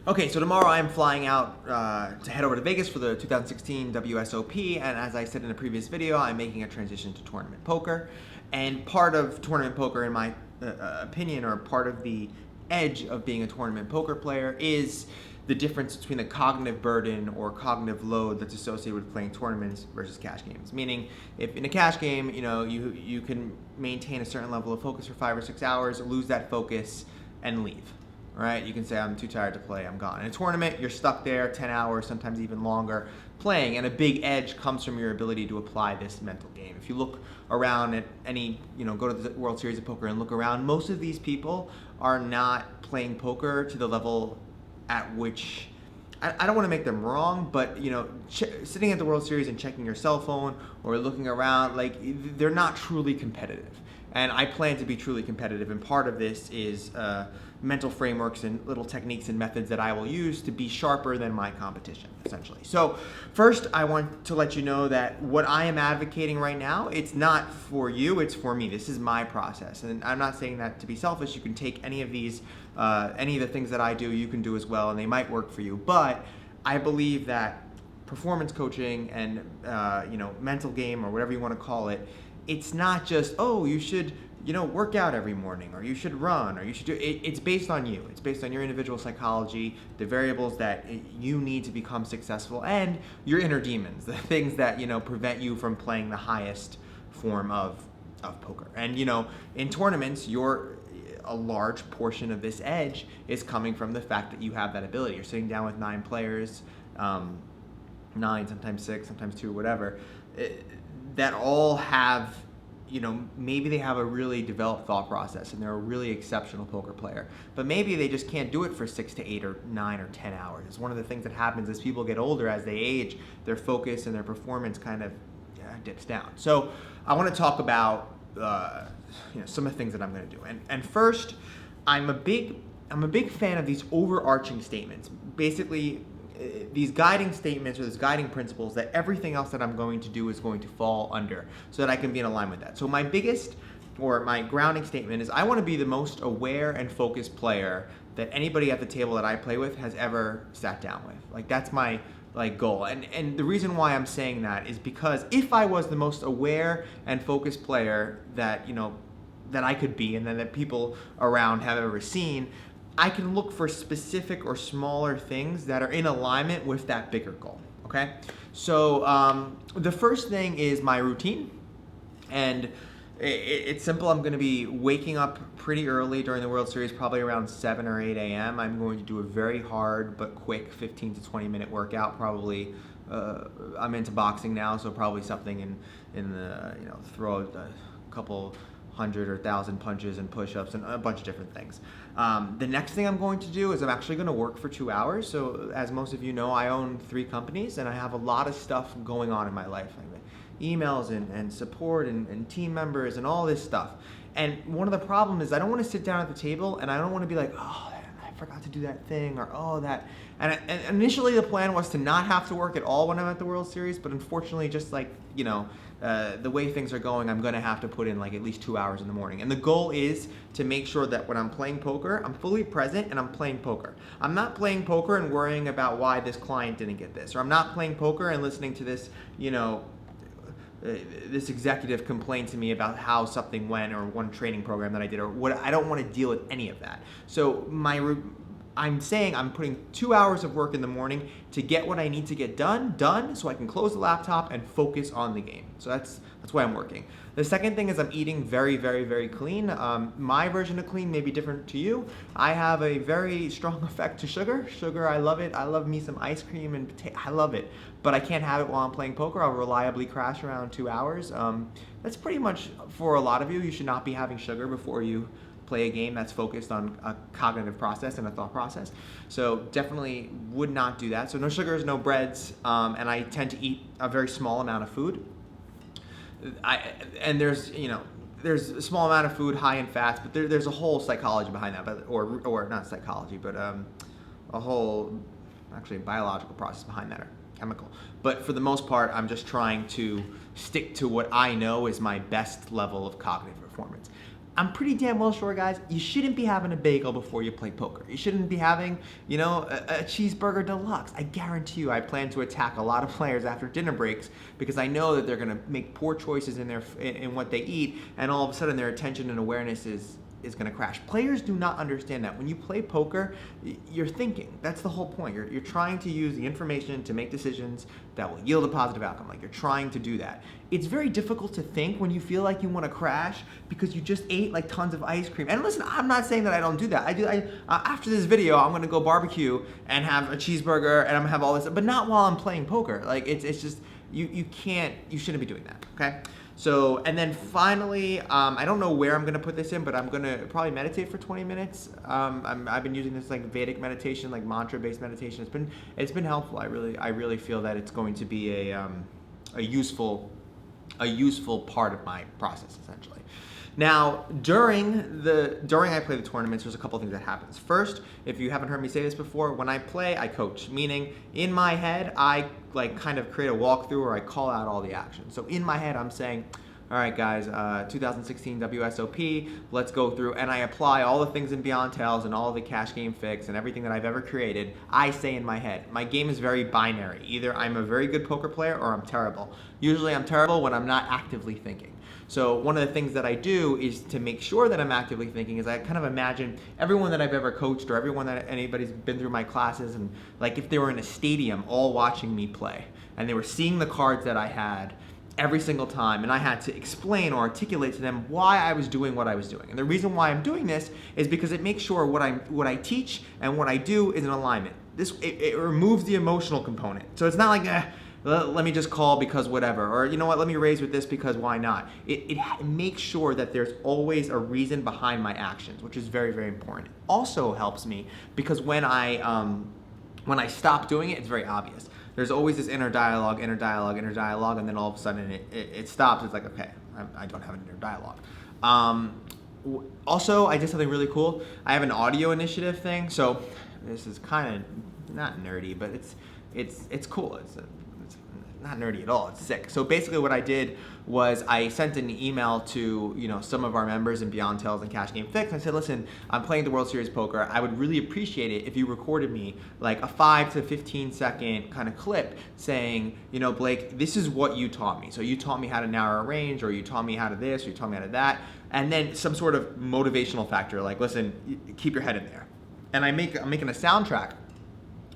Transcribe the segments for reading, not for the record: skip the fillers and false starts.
Okay, so tomorrow I'm flying out to head over to Vegas for the 2016 WSOP, and as I said in a previous video, I'm making a transition to tournament poker. And part of tournament poker, in my opinion, or part of the edge of being a tournament poker player, is the difference between the cognitive burden or cognitive load that's associated with playing tournaments versus cash games. Meaning, if in a cash game, you can maintain a certain level of focus for 5 or 6 hours, lose that focus, and leave. Right? You can say, I'm too tired to play, I'm gone. In a tournament, you're stuck there 10 hours, sometimes even longer, playing, and a big edge comes from your ability to apply this mental game. If you look around at any, go to the World Series of Poker and look around, most of these people are not playing poker to the level at which, I don't want to make them wrong, but sitting at the World Series and checking your cell phone or looking around, they're not truly competitive. And I plan to be truly competitive, and part of this is mental frameworks and little techniques and methods that I will use to be sharper than my competition, essentially. So first, I want to let you know that what I am advocating right now, it's not for you, it's for me. This is my process. And I'm not saying that to be selfish. You can take any of these, any of the things that I do, you can do as well, and they might work for you. But I believe that performance coaching and mental game, or whatever you want to call it, it's not just, oh, you should work out every morning, or you should run, or you should do it. It's based on you. It's based on your individual psychology, the variables that you need to become successful, and your inner demons, the things that prevent you from playing the highest form of poker. And in tournaments, a large portion of this edge is coming from the fact that you have that ability. You're sitting down with 9 players, 9, sometimes 6, sometimes 2, whatever, that all have, maybe they have a really developed thought process and they're a really exceptional poker player, but maybe they just can't do it for 6 to 8 or 9 or 10 hours. It's one of the things that happens as people get older, as they age, their focus and their performance kind of dips down. So I want to talk about some of the things that I'm going to do. And first, I'm a big fan of these overarching statements. Basically, these guiding statements or these guiding principles that everything else that I'm going to do is going to fall under, so that I can be in alignment with that. So my biggest, or my grounding statement, is I want to be the most aware and focused player that anybody at the table that I play with has ever sat down with. That's my goal. And the reason why I'm saying that is because if I was the most aware and focused player that that I could be, and that people around have ever seen, I can look for specific or smaller things that are in alignment with that bigger goal, okay? So the first thing is my routine, and it's simple. I'm going to be waking up pretty early during the World Series, probably around 7 or 8 a.m. I'm going to do a very hard but quick 15 to 20 minute workout, probably. I'm into boxing now, so probably something in the, throw a couple 100 or 1,000 punches and push-ups and a bunch of different things. The next thing I'm going to do is I'm actually going to work for 2 hours. So as most of you know, I own 3 companies, and I have a lot of stuff going on in my life. I have emails and support and team members and all this stuff. And one of the problems is I don't want to sit down at the table, and I don't want to be like, oh, I forgot to do that thing, or oh, that. And initially the plan was to not have to work at all when I'm at the World Series, but unfortunately, just the way things are going, I'm going to have to put in at least 2 hours in the morning. And the goal is to make sure that when I'm playing poker, I'm fully present and I'm playing poker. I'm not playing poker and worrying about why this client didn't get this, or I'm not playing poker and listening to this, this executive complain to me about how something went, or one training program that I did, or what. I don't want to deal with any of that. So I'm saying I'm putting 2 hours of work in the morning to get what I need to get done, so I can close the laptop and focus on the game. So that's why I'm working. The second thing is I'm eating very, very, very clean. My version of clean may be different to you. I have a very strong effect to sugar. Sugar, I love it. I love me some ice cream and I love it. But I can't have it while I'm playing poker. I'll reliably crash around 2 hours. That's pretty much, for a lot of you, you should not be having sugar before you play a game that's focused on a cognitive process and a thought process. So definitely would not do that. So no sugars, no breads, and I tend to eat a very small amount of food. There's a small amount of food high in fats, but there's a whole psychology behind that, or not psychology, but a whole actually biological process behind that, or chemical. But for the most part, I'm just trying to stick to what I know is my best level of cognitive performance. I'm pretty damn well sure, guys, you shouldn't be having a bagel before you play poker. You shouldn't be having, you know, a cheeseburger deluxe. I guarantee you I plan to attack a lot of players after dinner breaks because I know that they're going to make poor choices in what they eat, and all of a sudden their attention and awareness is going to crash. Players do not understand that. When you play poker, you're thinking. That's the whole point. You're trying to use the information to make decisions that will yield a positive outcome. Like, you're trying to do that. It's very difficult to think when you feel like you want to crash because you just ate like tons of ice cream. And listen, I'm not saying that I don't do that. After this video, I'm going to go barbecue and have a cheeseburger and I'm going to have all this, but not while I'm playing poker. Like, it's just, you shouldn't be doing that, okay? So, and then finally, I don't know where I'm going to put this in, but I'm going to probably meditate for 20 minutes. I've been using this like Vedic meditation, like mantra-based meditation. It's been helpful. I really feel that it's going to be a useful part of my process, essentially. Now, during I play the tournaments, there's a couple of things that happens. First, if you haven't heard me say this before, when I play, I coach. Meaning, in my head, I like kind of create a walkthrough or I call out all the actions. So in my head, I'm saying, all right, guys, 2016 WSOP, let's go through, and I apply all the things in Beyond Tales and all the cash game fix and everything that I've ever created. I say in my head, my game is very binary. Either I'm a very good poker player or I'm terrible. Usually I'm terrible when I'm not actively thinking. So one of the things that I do is to make sure that I'm actively thinking is I kind of imagine everyone that I've ever coached or everyone that anybody's been through my classes, and like if they were in a stadium all watching me play and they were seeing the cards that I had every single time, and I had to explain or articulate to them why I was doing what I was doing. And the reason why I'm doing this is because it makes sure what I teach and what I do is in alignment. It removes the emotional component. So it's not like, let me just call because whatever, or you know what, let me raise with this because why not. It makes sure that there's always a reason behind my actions, which is very, very important. It also helps me because when I stop doing it, it's very obvious. There's always this inner dialogue, and then all of a sudden it stops. It's like, okay, I don't have an inner dialogue. Also, I did something really cool. I have an audio initiative thing. So this is kind of not nerdy, but it's cool. It's not nerdy at all. It's sick. So basically what I did was I sent an email to some of our members in Beyond Tales and Cash Game Fix. I said, listen, I'm playing the World Series Poker. I would really appreciate it if you recorded me like a 5 to 15 second kind of clip saying, Blake, this is what you taught me. So you taught me how to narrow a range, or you taught me how to this, or you taught me how to that. And then some sort of motivational factor, like, listen, keep your head in there. And I'm making a soundtrack,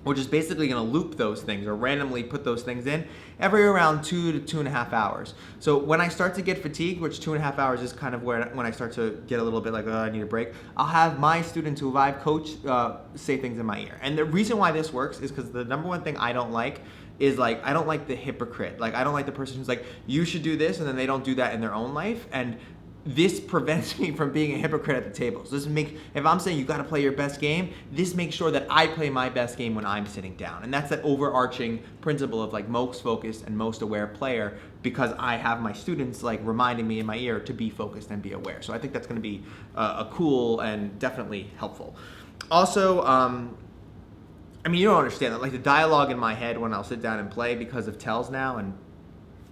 which is basically going to loop those things or randomly put those things in every around 2 to 2.5 hours. So when I start to get fatigued, which 2.5 hours is kind of when I start to get a little bit like, I need a break, I'll have my students who I've coached say things in my ear. And the reason why this works is because the number one thing I don't like is like, I don't like the hypocrite. Like, I don't like the person who's like, you should do this, and then they don't do that in their own life. And this prevents me from being a hypocrite at the table. So if I'm saying you got to play your best game, this makes sure that I play my best game when I'm sitting down. And that's that overarching principle of like most focused and most aware player, because I have my students like reminding me in my ear to be focused and be aware. So I think that's going to be a cool and definitely helpful. Also, you don't understand that, like the dialogue in my head when I'll sit down and play because of tells now, and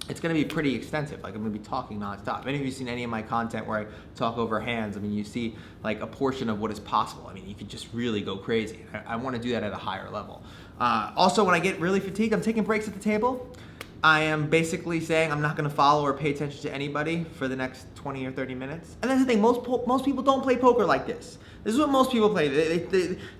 it's going to be pretty extensive. Like, I'm going to be talking nonstop. If any of you have seen any of my content where I talk over hands, you see like a portion of what is possible. You could just really go crazy. I want to do that at a higher level. Also, when I get really fatigued, I'm taking breaks at the table. I am basically saying I'm not going to follow or pay attention to anybody for the next 20 or 30 minutes. And that's the thing, most people don't play poker like this. This is what most people play.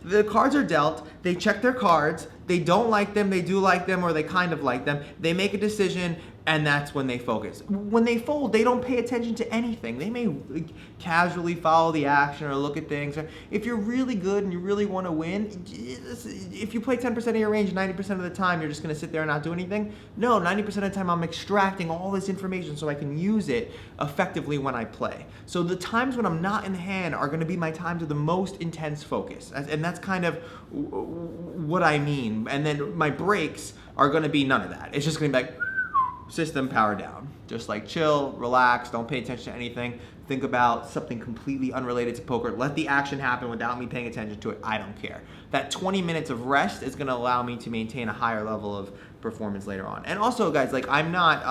The cards are dealt, they check their cards, they don't like them, they do like them, or they kind of like them. They make a decision, and that's when they focus. When they fold, they don't pay attention to anything. They may casually follow the action or look at things. If you're really good and you really want to win, if you play 10% of your range 90% of the time, you're just going to sit there and not do anything? No, 90% of the time I'm extracting all this information so I can use it effectively when I play. So the times when I'm not in hand are going to be my times of the most intense focus. And that's kind of what I mean. And then my breaks are going to be none of that. It's just going to be like, system, power down. Just like chill, relax, don't pay attention to anything. Think about something completely unrelated to poker. Let the action happen without me paying attention to it. I don't care. That 20 minutes of rest is going to allow me to maintain a higher level of performance later on. And also, guys, like I'm not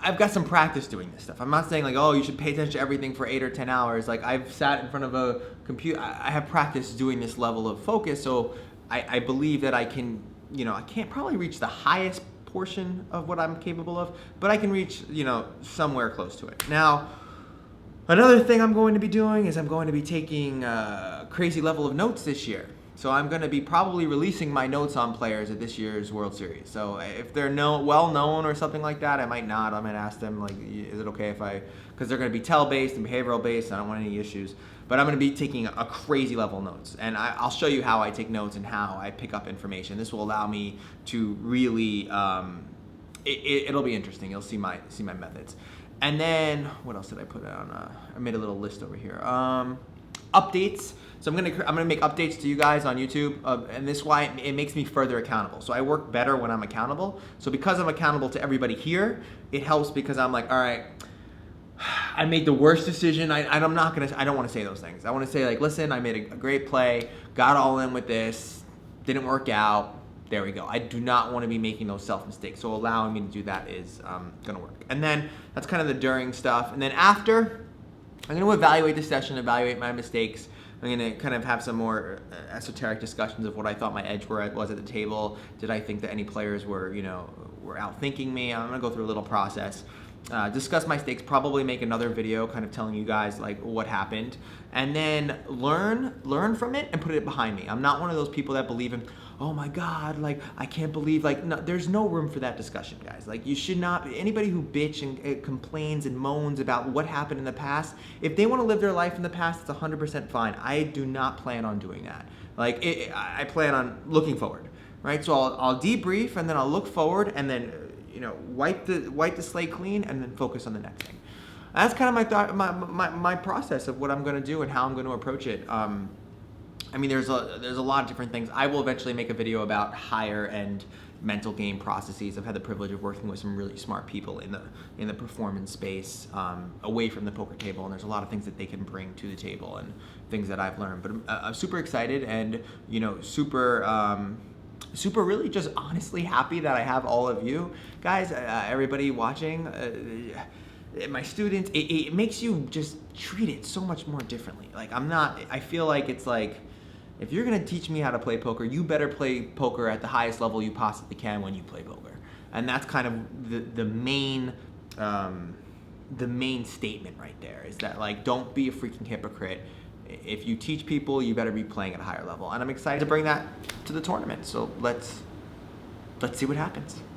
I've got some practice doing this stuff. I'm not saying like, oh, you should pay attention to everything for 8 or 10 hours. Like I've sat in front of a computer. I have practice doing this level of focus. So I believe that I can, I can't probably reach the highest portion of what I'm capable of, but I can reach, somewhere close to it. Now, another thing I'm going to be doing is I'm going to be taking a crazy level of notes this year. So I'm going to be probably releasing my notes on players at this year's World Series. So if they're well known or something like that, I might not. I might ask them, like, is it okay if because they're going to be tell-based and behavioral-based, I don't want any issues. But I'm going to be taking a crazy level of notes. And I'll show you how I take notes and how I pick up information. This will allow me to really, it'll be interesting. You'll see my methods. And then, what else did I put on? I made a little list over here. Updates. So I'm gonna make updates to you guys on YouTube, and this is why it makes me further accountable. So I work better when I'm accountable. So because I'm accountable to everybody here, it helps because I'm like, all right, I made the worst decision. I don't want to say those things. I want to say like, listen, I made a great play, got all in with this, didn't work out. There we go. I do not want to be making those self-mistakes. So allowing me to do that is gonna work. And then that's kind of the during stuff. And then after, I'm going to evaluate the session, evaluate my mistakes. I'm going to kind of have some more esoteric discussions of what I thought my edge was at the table. Did I think that any players were outthinking me? I'm going to go through a little process, discuss my mistakes, probably make another video kind of telling you guys like what happened, and then learn from it and put it behind me. I'm not one of those people that believe in, oh my God, like I can't believe, like no, there's no room for that discussion, guys. Like you should not, anybody who bitch and complains and moans about what happened in the past, if they want to live their life in the past, it's 100% fine. I do not plan on doing that. Like I plan on looking forward, right? So I'll debrief and then I'll look forward and then wipe the slate clean and then focus on the next thing. That's kind of my process of what I'm going to do and how I'm going to approach it. There's a lot of different things. I will eventually make a video about higher end mental game processes. I've had the privilege of working with some really smart people in the performance space, away from the poker table, and there's a lot of things that they can bring to the table and things that I've learned. But I'm super excited and super really just honestly happy that I have all of you guys, everybody watching, my students. It makes you just treat it so much more differently. Like I feel like it's like, if you're gonna teach me how to play poker, you better play poker at the highest level you possibly can when you play poker. And that's kind of the main statement right there, is that like, don't be a freaking hypocrite. If you teach people, you better be playing at a higher level. And I'm excited to bring that to the tournament. So let's see what happens.